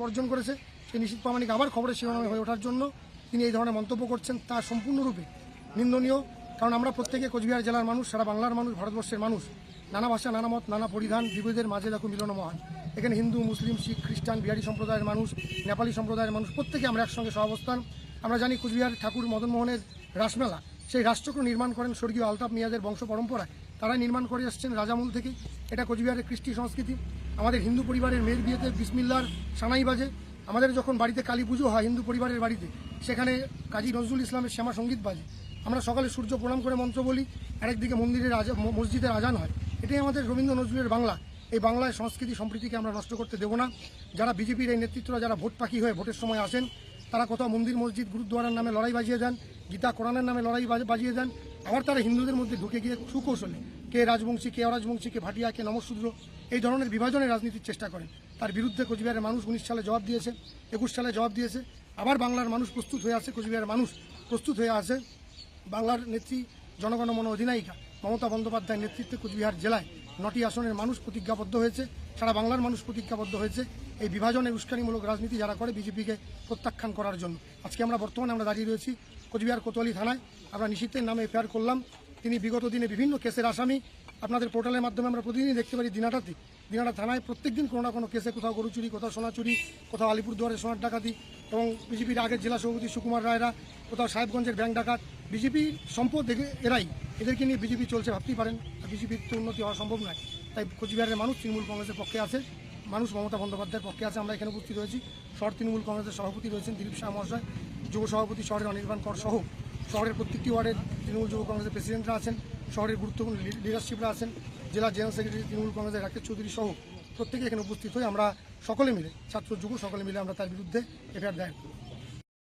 বর্জন করেছে, সেই নিশীথ প্রামাণিক আবার খবরের শিরোনামে হয়ে ওঠার জন্য তিনি এই ধরনের মন্তব্য করছেন, তা সম্পূর্ণরূপে নিন্দনীয়। কারণ আমরা প্রত্যেকে কোচবিহার জেলার মানুষ, সারা বাংলার মানুষ, ভারতবর্ষের মানুষ। নানা ভাষা, নানা মত, নানা পরিধান, বিবিধের মাঝে দেখো মিলন মহান। এখানে হিন্দু, মুসলিম, শিখ, খ্রিস্টান, বিহারি সম্প্রদায়ের মানুষ, নেপালি সম্প্রদায়ের মানুষ, প্রত্যেকে আমরা একসঙ্গে সহাবস্থান। আমরা জানি কোচবিহার ঠাকুর মদনমোহনের রাসমেলা, সেই রাসচক্র নির্মাণ করেন স্বর্গীয় আলতাফ মিয়াদের বংশ পরম্পরায়, তারাই নির্মাণ করে আসছেন রাজামূল থেকে। এটা কোচবিহারের কৃষ্টি সংস্কৃতি। আমাদের হিন্দু পরিবারের মেয়ের বিয়েতে বিসমিল্লার সানাই বাজে। আমাদের যখন বাড়িতে কালী পুজো হয় হিন্দু পরিবারের বাড়িতে, সেখানে কাজী নজরুল ইসলামের শ্যামা সঙ্গীত বাজে। আমরা সকালে সূর্য প্রণাম করে মন্ত্র বলি, আরেকদিকে মন্দিরের মসজিদের আজান হয়। এটাই আমাদের রবীন্দ্র নজরুলের বাংলা। এই বাংলায় সংস্কৃতি সম্প্রীতিকে আমরা নষ্ট করতে দেব না। যারা বিজেপির এই নেতৃত্বরা যারা ভোট পাখি হয়ে ভোটের সময় আসেন, তারা কোথাও মন্দির মসজিদ গুরুদ্বারার নামে লড়াই বাজিয়ে দেন, গীতা কোরআনের নামে লড়াই বাজিয়ে দেন। আবার তারা হিন্দুদের মধ্যে ঢুকে গিয়ে সুকৌশলে কে রাজবংশী, কে অরাজবংশী, কে ভাটিয়া, কে নমশূদ্র, এই ধরনের বিভাজনের রাজনীতির চেষ্টা করেন। তার বিরুদ্ধে কোচবিহারের মানুষ 19 সালে জবাব দিয়েছে, 21 সালে জবাব দিয়েছে। আবার বাংলার মানুষ প্রস্তুত হয়ে আছে, কোচবিহারের মানুষ প্রস্তুত হয়ে আছে। বাংলার নেত্রী জনগণমন অধিনায়িকা মমতা বন্দ্যোপাধ্যায়ের নেতৃত্বে কোচবিহার জেলায় 9টি আসনের মানুষ প্রতিজ্ঞাবদ্ধ হয়েছে, সারা বাংলার মানুষ প্রতিজ্ঞাবদ্ধ হয়েছে এই বিভাজনের উস্কানিমূলক রাজনীতি যারা করে বিজেপিকে প্রত্যাখ্যান করার জন্য। আজকে বর্তমানে আমরা দাঁড়িয়ে রয়েছি কোচবিহার কোতোয়ালি থানায়। আমরা নিশীথের নামে এফআইআর করলাম। তিনি বিগত দিনে বিভিন্ন কেসের আসামি। আপনাদের পোর্টালের মাধ্যমে আমরা প্রতিদিনই দেখতে পারি দিনাটা থানায় প্রত্যেকদিন কোনো না কোনো কেসে, কোথাও গরু চুরি, কোথাও সোনা চুরি, কোথাও আলিপুরদুয়ারের সোনার ডাকাতি, এবং বিজেপির আগের জেলা সভাপতি সুকুমার রায়রা, কোথাও সাহেবগঞ্জের ব্যাংক ডাকাত। বিজেপির সম্পদ এরাই, এদেরকে নিয়ে বিজেপি চলছে ভাবতেই পারেন। বিজেপির তো উন্নতি হওয়া সম্ভব নয়। তাই কোচবিহারের মানুষ তৃণমূল কংগ্রেসের পক্ষে আছে, মানুষ মমতা বন্দ্যোপাধ্যায়ের পক্ষে আছে। আমরা এখানে উপস্থিত হয়েছি। শহর তৃণমূল কংগ্রেসের সভাপতি রয়েছেন দিলীপ শাহ মহাশয়, যুব সভাপতি শহরের অনির্বাণ কর সহ শহরের প্রত্যেকটি ওয়ার্ডের তৃণমূল যুব কংগ্রেসের প্রেসিডেন্টরা আছেন, শহরের গুরুত্বপূর্ণ লিডারশিপরা আছেন, জেলা জেনারেল সেক্রেটারি তৃণমূল কংগ্রেসের রাকেশ চৌধুরী সহ প্রত্যেকে এখানে উপস্থিত হয়ে আমরা সকলে মিলে, ছাত্র যুব সকলে মিলে আমরা তার বিরুদ্ধে এফআইআর দায়ের করি।